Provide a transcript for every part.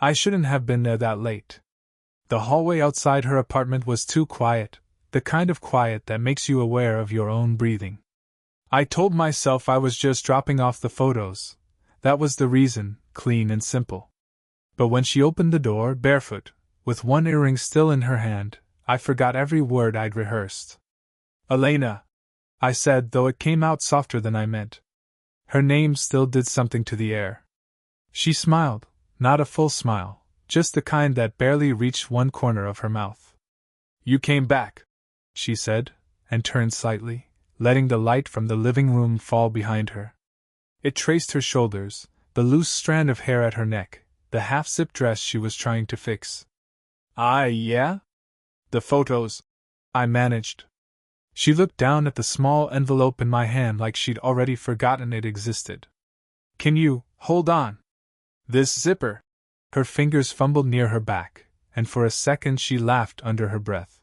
I shouldn't have been there that late. The hallway outside her apartment was too quiet, the kind of quiet that makes you aware of your own breathing. I told myself I was just dropping off the photos. That was the reason, clean and simple. But when she opened the door, barefoot, with one earring still in her hand, I forgot every word I'd rehearsed. Elena, I said, though it came out softer than I meant. Her name still did something to the air. She smiled, not a full smile, just the kind that barely reached one corner of her mouth. You came back, she said, and turned slightly, letting the light from the living room fall behind her. It traced her shoulders, the loose strand of hair at her neck, the half-zip dress she was trying to fix. Yeah? The photos, I managed. She looked down at the small envelope in my hand like she'd already forgotten it existed. Can you hold on? This zipper. Her fingers fumbled near her back, and for a second she laughed under her breath.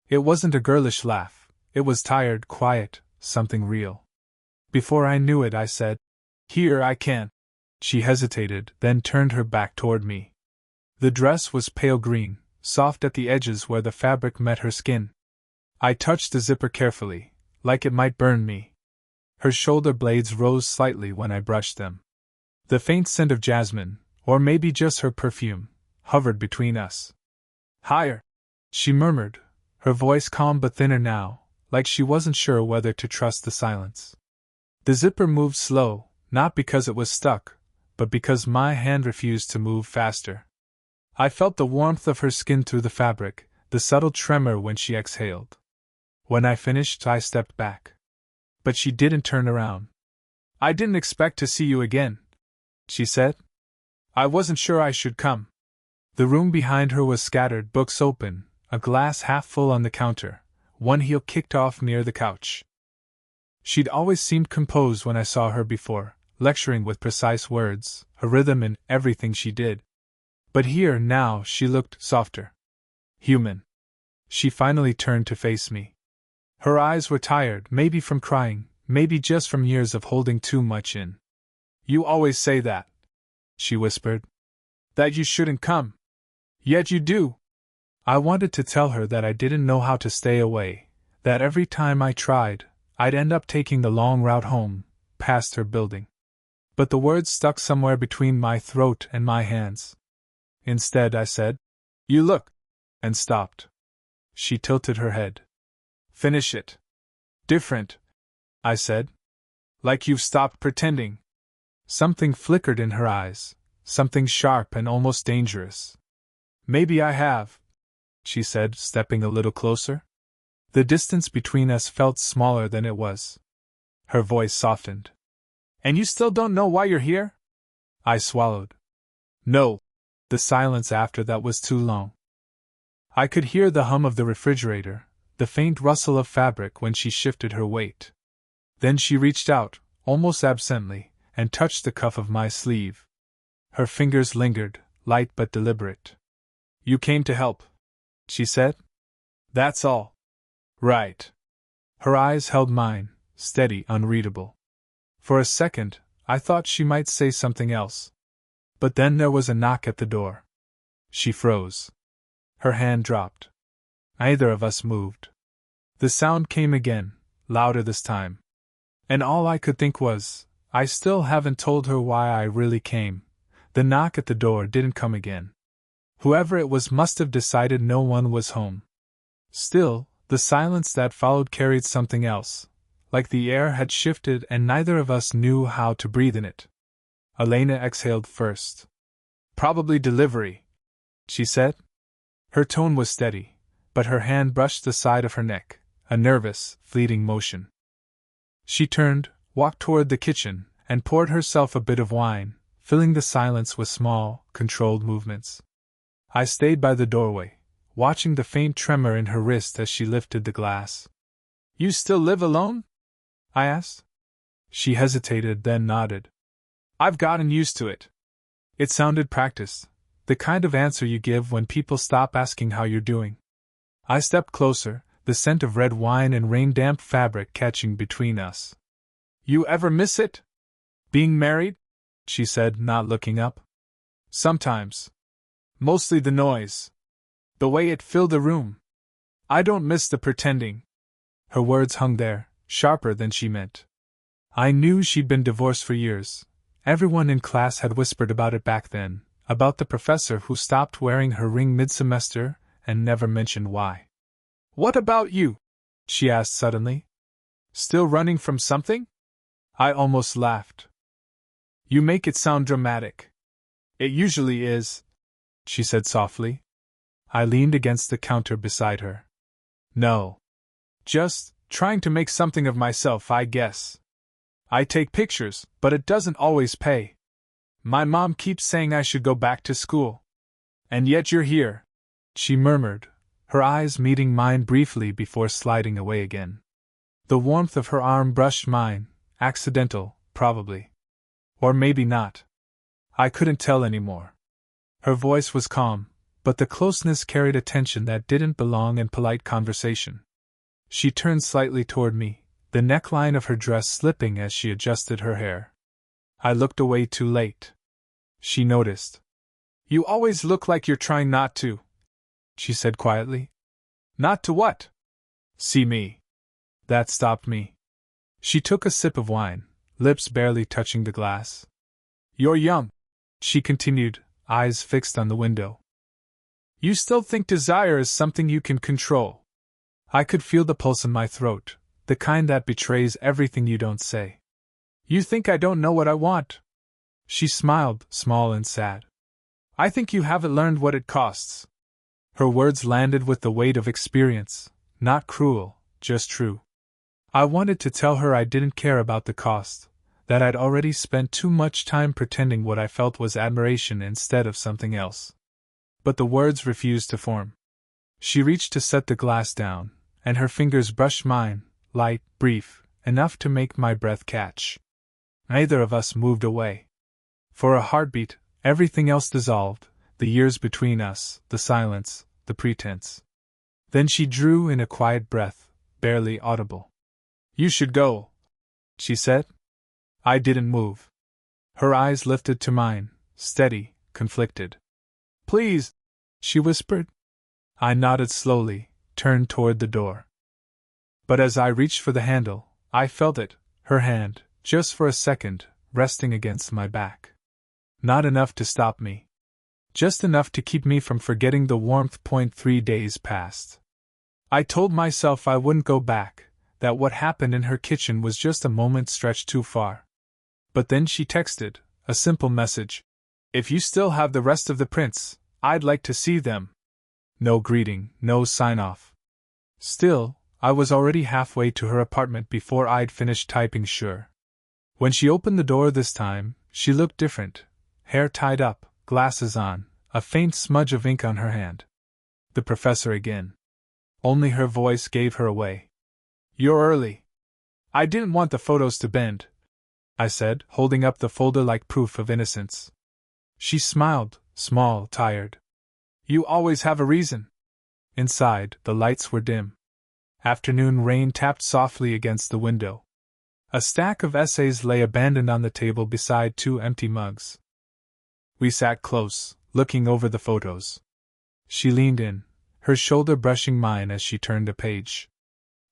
It wasn't a girlish laugh, it was tired, quiet, something real. Before I knew it, I said, Here, I can. She hesitated, then turned her back toward me. The dress was pale green, soft at the edges where the fabric met her skin. I touched the zipper carefully, like it might burn me. Her shoulder blades rose slightly when I brushed them. The faint scent of jasmine, or maybe just her perfume, hovered between us. Higher, she murmured, her voice calm but thinner now, like she wasn't sure whether to trust the silence. The zipper moved slow, not because it was stuck, but because my hand refused to move faster. I felt the warmth of her skin through the fabric, the subtle tremor when she exhaled. When I finished, I stepped back. But she didn't turn around. I didn't expect to see you again, she said. I wasn't sure I should come. The room behind her was scattered, books open, a glass half full on the counter, one heel kicked off near the couch. She'd always seemed composed when I saw her before, lecturing with precise words, a rhythm in everything she did. But here, now, she looked softer. Human. She finally turned to face me. Her eyes were tired, maybe from crying, maybe just from years of holding too much in. You always say that, she whispered. That you shouldn't come. Yet you do. I wanted to tell her that I didn't know how to stay away, that every time I tried, I'd end up taking the long route home, past her building. But the words stuck somewhere between my throat and my hands. Instead, I said, You look, and stopped. She tilted her head. Finish it. Different, I said. Like you've stopped pretending. Something flickered in her eyes, something sharp and almost dangerous. Maybe I have, she said, stepping a little closer. The distance between us felt smaller than it was. Her voice softened. And you still don't know why you're here? I swallowed. No. The silence after that was too long. I could hear the hum of the refrigerator, the faint rustle of fabric when she shifted her weight. Then she reached out, almost absently, and touched the cuff of my sleeve. Her fingers lingered, light but deliberate. You came to help, she said. That's all. Right. Her eyes held mine, steady, unreadable. For a second, I thought she might say something else. But then there was a knock at the door. She froze. Her hand dropped. Neither of us moved. The sound came again, louder this time. And all I could think was, I still haven't told her why I really came. The knock at the door didn't come again. Whoever it was must have decided no one was home. Still, the silence that followed carried something else, like the air had shifted and neither of us knew how to breathe in it. Elena exhaled first. Probably delivery, she said. Her tone was steady, but her hand brushed the side of her neck, a nervous, fleeting motion. She turned, walked toward the kitchen, and poured herself a bit of wine, filling the silence with small, controlled movements. I stayed by the doorway, watching the faint tremor in her wrist as she lifted the glass. You still live alone? I asked. She hesitated, then nodded. I've gotten used to it. It sounded practiced, the kind of answer you give when people stop asking how you're doing. I stepped closer, the scent of red wine and rain-damp fabric catching between us. You ever miss it? Being married? She said, not looking up. Sometimes. Mostly the noise. The way it filled the room. I don't miss the pretending. Her words hung there, sharper than she meant. I knew she'd been divorced for years. Everyone in class had whispered about it back then, about the professor who stopped wearing her ring mid-semester and never mentioned why. What about you? She asked suddenly. Still running from something? I almost laughed. You make it sound dramatic. It usually is, she said softly. I leaned against the counter beside her. No. Just trying to make something of myself, I guess. I take pictures, but it doesn't always pay. My mom keeps saying I should go back to school. And yet you're here, she murmured, her eyes meeting mine briefly before sliding away again. The warmth of her arm brushed mine, accidental, probably. Or maybe not. I couldn't tell anymore. Her voice was calm, but the closeness carried a tension that didn't belong in polite conversation. She turned slightly toward me, the neckline of her dress slipping as she adjusted her hair. I looked away too late. She noticed. You always look like you're trying not to, she said quietly. Not to what? See me. That stopped me. She took a sip of wine, lips barely touching the glass. You're young, she continued, eyes fixed on the window. You still think desire is something you can control. I could feel the pulse in my throat, the kind that betrays everything you don't say. You think I don't know what I want? She smiled, small and sad. I think you haven't learned what it costs. Her words landed with the weight of experience, not cruel, just true. I wanted to tell her I didn't care about the cost, that I'd already spent too much time pretending what I felt was admiration instead of something else. But the words refused to form. She reached to set the glass down, and her fingers brushed mine, light, brief, enough to make my breath catch. Neither of us moved away. For a heartbeat, everything else dissolved, the years between us, the silence, the pretense. Then she drew in a quiet breath, barely audible. You should go, she said. I didn't move. Her eyes lifted to mine, steady, conflicted. Please, she whispered. I nodded slowly, turned toward the door. But as I reached for the handle, I felt it, her hand, just for a second, resting against my back. Not enough to stop me. Just enough to keep me from forgetting the warmth. 3 days passed. I told myself I wouldn't go back, that what happened in her kitchen was just a moment stretched too far. But then she texted, a simple message. If you still have the rest of the prints, I'd like to see them. No greeting, no sign-off. Still, I was already halfway to her apartment before I'd finished typing sure. When she opened the door this time, she looked different. Hair tied up, glasses on, a faint smudge of ink on her hand. The professor again. Only her voice gave her away. You're early. I didn't want the photos to bend, I said, holding up the folder like proof of innocence. She smiled, small, tired. You always have a reason. Inside, the lights were dim. Afternoon rain tapped softly against the window. A stack of essays lay abandoned on the table beside 2 empty mugs. We sat close, looking over the photos. She leaned in, her shoulder brushing mine as she turned a page.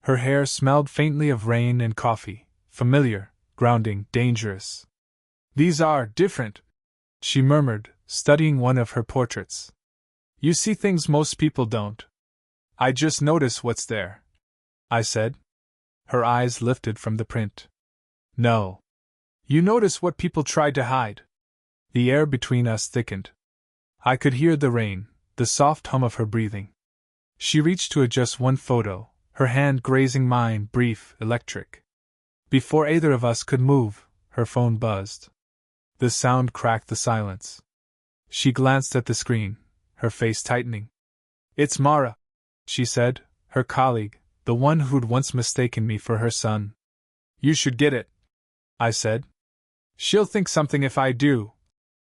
Her hair smelled faintly of rain and coffee, familiar, grounding, dangerous. These are different, she murmured, studying one of her portraits. You see things most people don't. I just notice what's there, I said. Her eyes lifted from the print. No. You notice what people tried to hide. The air between us thickened. I could hear the rain, the soft hum of her breathing. She reached to adjust one photo, her hand grazing mine, brief, electric. Before either of us could move, her phone buzzed. The sound cracked the silence. She glanced at the screen, her face tightening. It's Mara, she said, her colleague, the one who'd once mistaken me for her son. You should get it, I said. She'll think something if I do,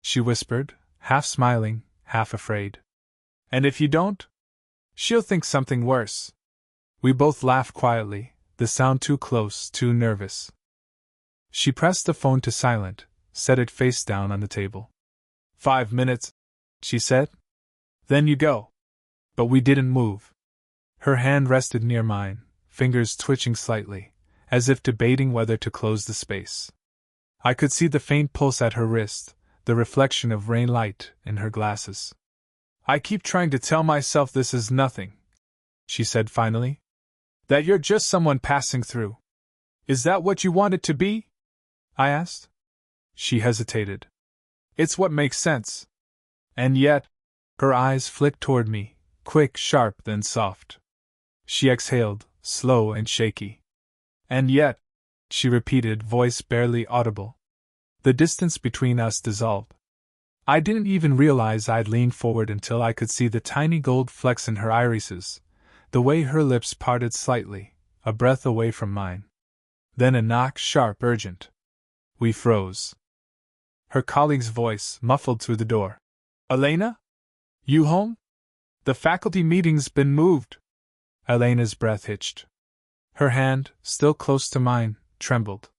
she whispered, half smiling, half afraid. And if you don't? She'll think something worse. We both laughed quietly, the sound too close, too nervous. She pressed the phone to silent, set it face down on the table. 5 minutes, she said. Then you go. But we didn't move. Her hand rested near mine, fingers twitching slightly, as if debating whether to close the space. I could see the faint pulse at her wrist, the reflection of rain light in her glasses. I keep trying to tell myself this is nothing, she said finally. That you're just someone passing through. Is that what you want it to be? I asked. She hesitated. It's what makes sense. And yet, her eyes flicked toward me, quick, sharp, then soft. She exhaled, slow and shaky. And yet, she repeated, voice barely audible. The distance between us dissolved. I didn't even realize I'd leaned forward until I could see the tiny gold flecks in her irises, the way her lips parted slightly, a breath away from mine. Then a knock, sharp, urgent. We froze. Her colleague's voice muffled through the door. Elena? You home? The faculty meeting's been moved. Elena's breath hitched. Her hand, still close to mine, trembled.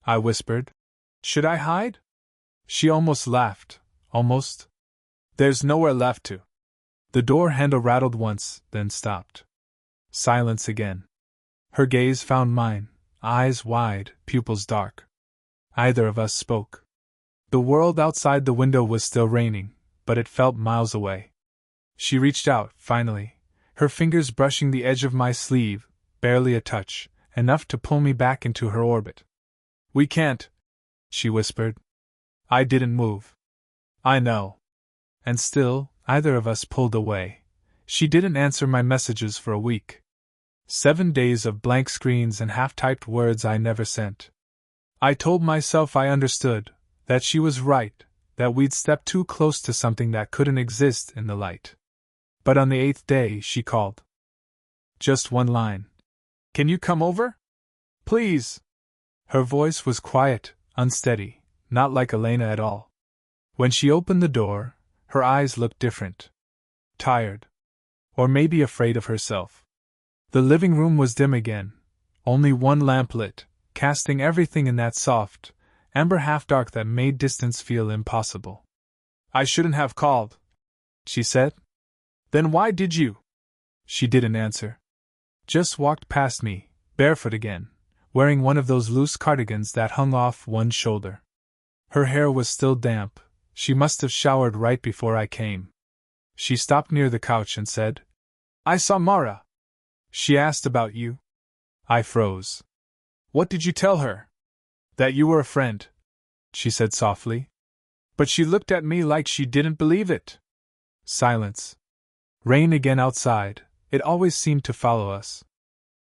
I whispered, Should I hide? She almost laughed. Almost. There's nowhere left to. The door handle rattled once, then stopped. Silence again. Her gaze found mine, eyes wide, pupils dark. Either of us spoke. The world outside the window was still raining, but it felt miles away. She reached out, finally, her fingers brushing the edge of my sleeve, barely a touch, enough to pull me back into her orbit. We can't, she whispered. I didn't move. I know. And still, either of us pulled away. She didn't answer my messages for a week. 7 days of blank screens and half-typed words I never sent. I told myself I understood, that she was right, that we'd stepped too close to something that couldn't exist in the light. But on the 8th day, she called. Just one line. Can you come over? Please. Her voice was quiet, unsteady, not like Elena at all. When she opened the door, her eyes looked different. Tired. Or maybe afraid of herself. The living room was dim again, only one lamp lit, casting everything in that soft, amber half-dark that made distance feel impossible. I shouldn't have called, she said. Then why did you? She didn't answer. Just walked past me, barefoot again, wearing one of those loose cardigans that hung off one shoulder. Her hair was still damp. She must have showered right before I came. She stopped near the couch and said, I saw Mara. She asked about you. I froze. What did you tell her? That you were a friend, she said softly. But she looked at me like she didn't believe it. Silence. Rain again outside, it always seemed to follow us.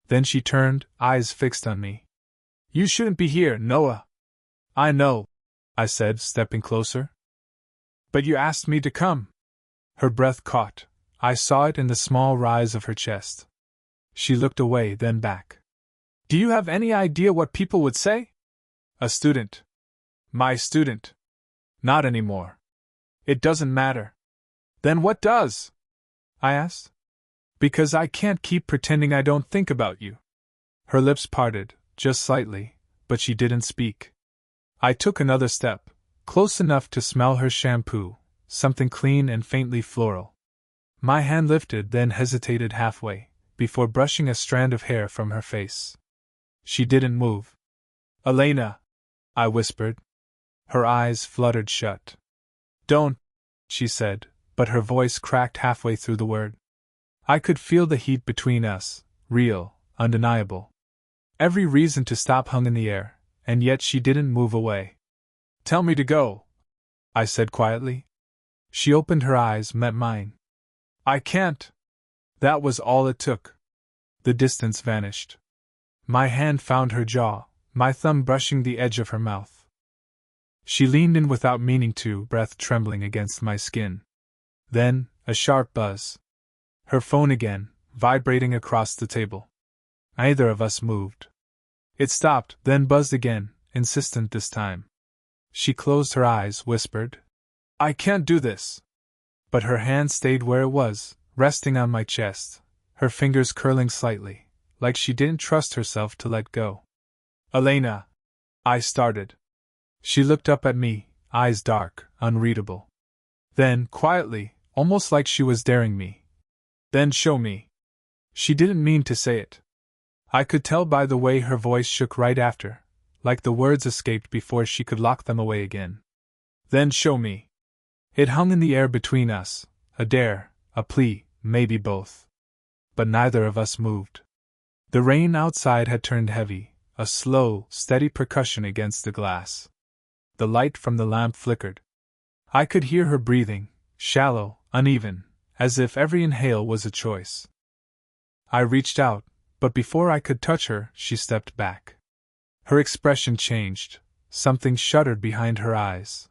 Then she turned, eyes fixed on me. You shouldn't be here, Noah. I know, I said, stepping closer. But you asked me to come. Her breath caught. I saw it in the small rise of her chest. She looked away, then back. Do you have any idea what people would say? A student. My student. Not anymore. It doesn't matter. Then what does? I asked. Because I can't keep pretending I don't think about you. Her lips parted, just slightly, but she didn't speak. I took another step, close enough to smell her shampoo, something clean and faintly floral. My hand lifted, then hesitated halfway, before brushing a strand of hair from her face. She didn't move. Elena, I whispered. Her eyes fluttered shut. Don't, she said, but her voice cracked halfway through the word. I could feel the heat between us, real, undeniable. Every reason to stop hung in the air, and yet she didn't move away. Tell me to go, I said quietly. She opened her eyes, met mine. I can't. That was all it took. The distance vanished. My hand found her jaw, my thumb brushing the edge of her mouth. She leaned in without meaning to, breath trembling against my skin. Then, a sharp buzz. Her phone again, vibrating across the table. Neither of us moved. It stopped, then buzzed again, insistent this time. She closed her eyes, whispered, I can't do this. But her hand stayed where it was, resting on my chest, her fingers curling slightly, like she didn't trust herself to let go. Elena, I started. She looked up at me, eyes dark, unreadable. Then, quietly, almost like she was daring me. Then show me. She didn't mean to say it. I could tell by the way her voice shook right after, like the words escaped before she could lock them away again. Then show me. It hung in the air between us, a dare, a plea, maybe both. But neither of us moved. The rain outside had turned heavy, a slow, steady percussion against the glass. The light from the lamp flickered. I could hear her breathing, shallow, uneven, as if every inhale was a choice. I reached out, but before I could touch her, she stepped back. Her expression changed, something shuddered behind her eyes.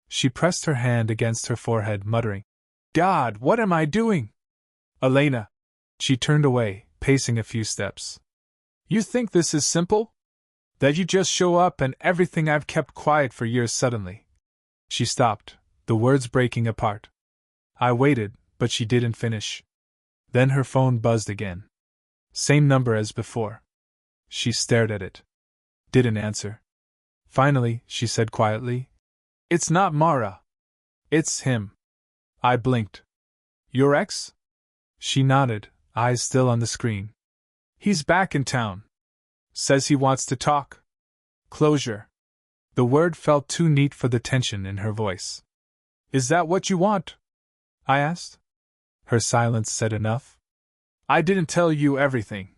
She pressed her hand against her forehead, muttering, "God, what am I doing?" "Elena." She turned away, pacing a few steps. "You think this is simple? That you just show up and everything I've kept quiet for years suddenly." She stopped, the words breaking apart. I waited, but she didn't finish. Then her phone buzzed again. Same number as before. She stared at it. Didn't answer. Finally, she said quietly, "It's not Mara. It's him." I blinked. "Your ex?" She nodded, eyes still on the screen. "He's back in town. Says he wants to talk. Closure." The word felt too neat for the tension in her voice. "Is that what you want?" I asked. Her silence said enough. "I didn't tell you everything,"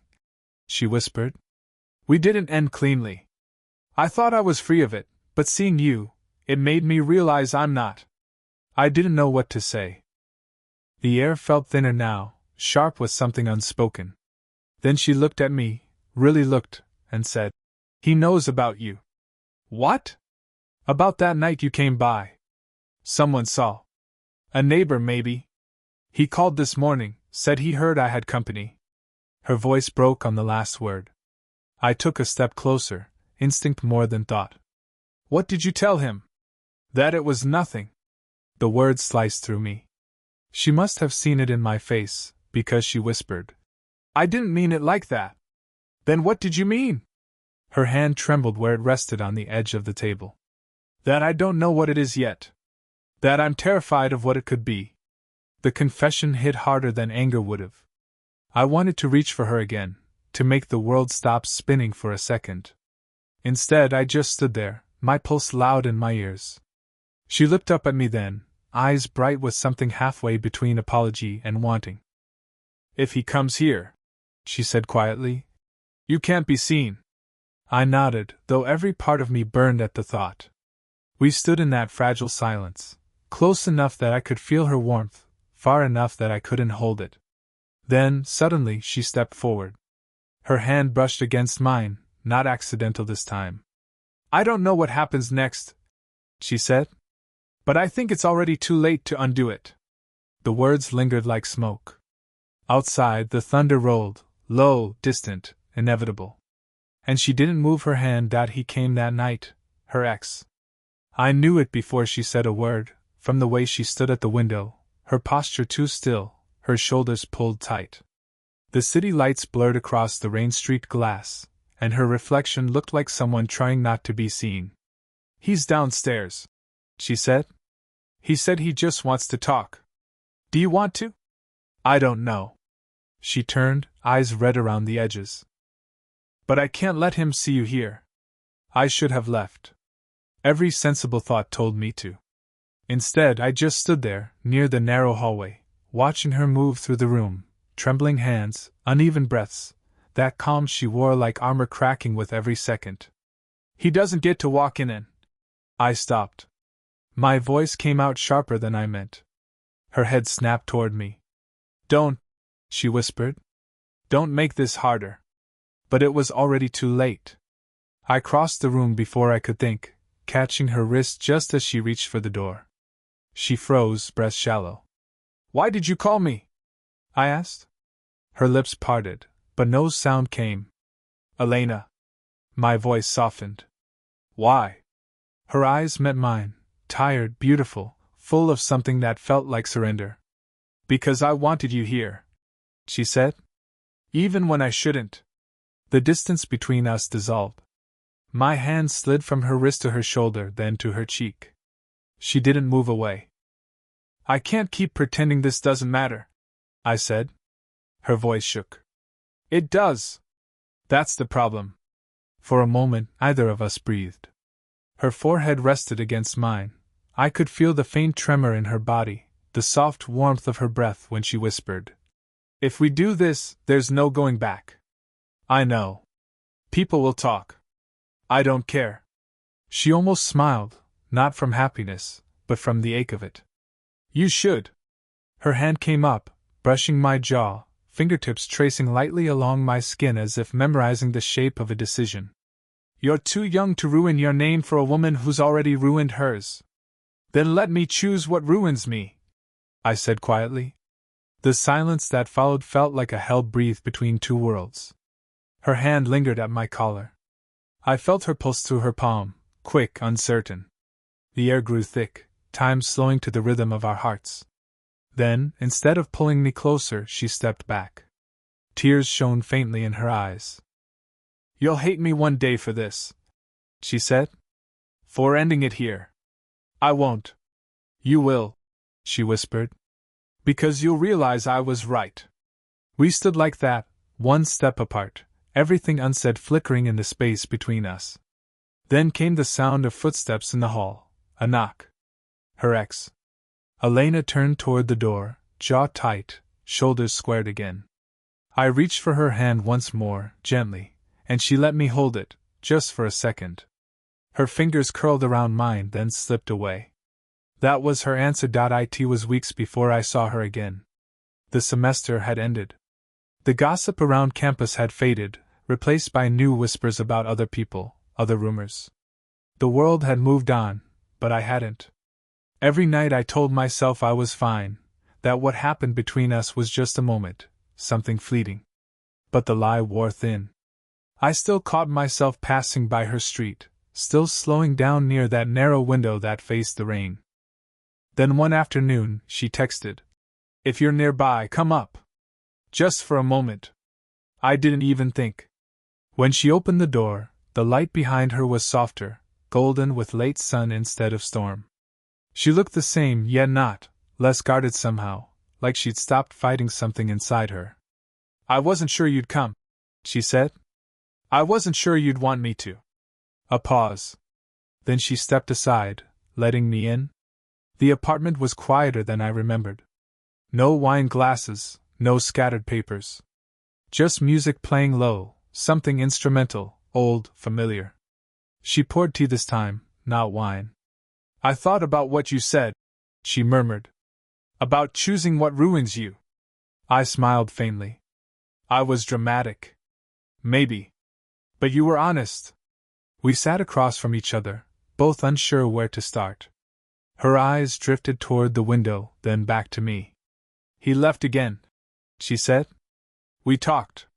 she whispered. "We didn't end cleanly. I thought I was free of it, but seeing you, it made me realize I'm not." I didn't know what to say. The air felt thinner now, sharp with something unspoken. Then she looked at me, really looked, and said, "He knows about you." "What?" "About that night you came by. Someone saw. A neighbor, maybe. He called this morning, said he heard I had company." Her voice broke on the last word. I took a step closer, instinct more than thought. "What did you tell him?" "That it was nothing." The words sliced through me. She must have seen it in my face, because she whispered, "I didn't mean it like that." "Then what did you mean?" Her hand trembled where it rested on the edge of the table. "That I don't know what it is yet. That I'm terrified of what it could be." The confession hit harder than anger would have. I wanted to reach for her again, to make the world stop spinning for a second. Instead, I just stood there, my pulse loud in my ears. She looked up at me then, eyes bright with something halfway between apology and wanting. "If he comes here," she said quietly, "you can't be seen." I nodded, though every part of me burned at the thought. We stood in that fragile silence, close enough that I could feel her warmth, far enough that I couldn't hold it. Then, suddenly, she stepped forward. Her hand brushed against mine, not accidental this time. "I don't know what happens next," she said, "but I think it's already too late to undo it." The words lingered like smoke. Outside, the thunder rolled, low, distant, inevitable. And she didn't move her hand. That he came that night, her ex. I knew it before she said a word, from the way she stood at the window, her posture too still, her shoulders pulled tight. The city lights blurred across the rain-streaked glass, and her reflection looked like someone trying not to be seen. "He's downstairs," she said. "He said he just wants to talk. Do you want to?" "I don't know." She turned, eyes red around the edges. "But I can't let him see you here." I should have left. Every sensible thought told me to. Instead, I just stood there, near the narrow hallway, watching her move through the room, trembling hands, uneven breaths, that calm she wore like armor cracking with every second. "He doesn't get to walk in and—" I stopped. My voice came out sharper than I meant. Her head snapped toward me. "Don't," she whispered. "Don't make this harder." But it was already too late. I crossed the room before I could think, catching her wrist just as she reached for the door. She froze, breath shallow. "Why did you call me?" I asked. Her lips parted, but no sound came. "Elena." My voice softened. "Why?" Her eyes met mine, tired, beautiful, full of something that felt like surrender. "Because I wanted you here," she said. "Even when I shouldn't." The distance between us dissolved. My hand slid from her wrist to her shoulder, then to her cheek. She didn't move away. I can't keep pretending this doesn't matter, I said. Her voice shook. It does. That's the problem. For a moment, neither of us breathed. Her forehead rested against mine. I could feel the faint tremor in her body, the soft warmth of her breath when she whispered, "If we do this, there's no going back." I know. People will talk. I don't care. She almost smiled, not from happiness, but from the ache of it. You should. Her hand came up, brushing my jaw, fingertips tracing lightly along my skin as if memorizing the shape of a decision. You're too young to ruin your name for a woman who's already ruined hers. Then let me choose what ruins me, I said quietly. The silence that followed felt like a hell breathed between two worlds. Her hand lingered at my collar. I felt her pulse through her palm, quick, uncertain. The air grew thick, time slowing to the rhythm of our hearts. Then, instead of pulling me closer, she stepped back. Tears shone faintly in her eyes. You'll hate me one day for this, she said. For ending it here. I won't. You will, she whispered. Because you'll realize I was right. We stood like that, one step apart, everything unsaid flickering in the space between us. Then came the sound of footsteps in the hall, a knock. Her ex. Elena turned toward the door, jaw tight, shoulders squared again. I reached for her hand once more, gently, and she let me hold it, just for a second. Her fingers curled around mine, then slipped away. That was her answer. It was weeks before I saw her again. The semester had ended. The gossip around campus had faded, replaced by new whispers about other people, other rumors. The world had moved on, but I hadn't. Every night I told myself I was fine, that what happened between us was just a moment, something fleeting. But the lie wore thin. I still caught myself passing by her street, still slowing down near that narrow window that faced the rain. Then one afternoon, she texted, "If you're nearby, come up. Just for a moment." I didn't even think. When she opened the door, the light behind her was softer, golden with late sun instead of storm. She looked the same, yet not, less guarded somehow, like she'd stopped fighting something inside her. "I wasn't sure you'd come," she said. "I wasn't sure you'd want me to." A pause. Then she stepped aside, letting me in. The apartment was quieter than I remembered. No wine glasses, no scattered papers. Just music playing low, something instrumental, old, familiar. She poured tea this time, not wine. "I thought about what you said," she murmured. "About choosing what ruins you." I smiled faintly. I was dramatic. Maybe. But you were honest. We sat across from each other, both unsure where to start. Her eyes drifted toward the window, then back to me. "He left again," she said. "We talked.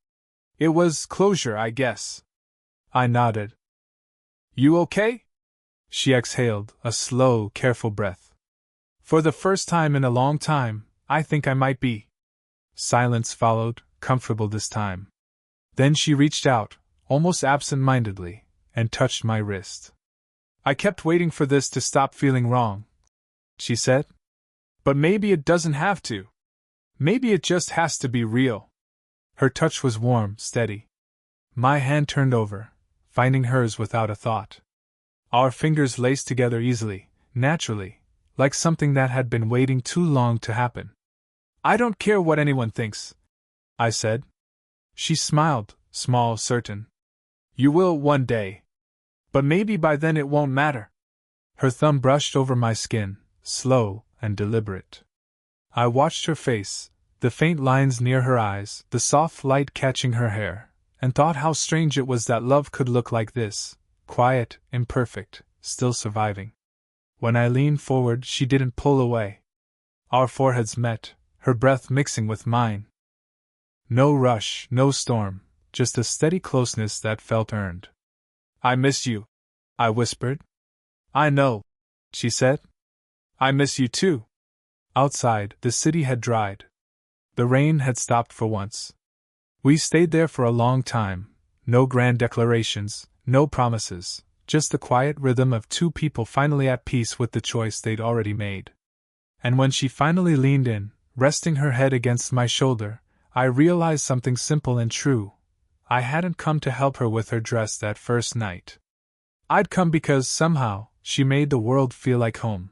It was closure, I guess." I nodded. "You okay?" She exhaled, a slow, careful breath. "For the first time in a long time, I think I might be." Silence followed, comfortable this time. Then she reached out, almost absent-mindedly, and touched my wrist. "I kept waiting for this to stop feeling wrong," she said. "But maybe it doesn't have to. Maybe it just has to be real." Her touch was warm, steady. My hand turned over, finding hers without a thought. Our fingers laced together easily, naturally, like something that had been waiting too long to happen. "I don't care what anyone thinks," I said. She smiled, small, certain. "You will one day. But maybe by then it won't matter." Her thumb brushed over my skin, slow and deliberate. I watched her face, the faint lines near her eyes, the soft light catching her hair, and thought how strange it was that love could look like this, quiet, imperfect, still surviving. When I leaned forward, she didn't pull away. Our foreheads met, her breath mixing with mine. No rush, no storm, just a steady closeness that felt earned. "I miss you," I whispered. "I know," she said. "I miss you too." Outside, the city had dried. The rain had stopped for once. We stayed there for a long time, no grand declarations, no promises, just the quiet rhythm of two people finally at peace with the choice they'd already made. and when she finally leaned in, resting her head against my shoulder, I realized something simple and true. I hadn't come to help her with her dress that first night. I'd come because, somehow, she made the world feel like home.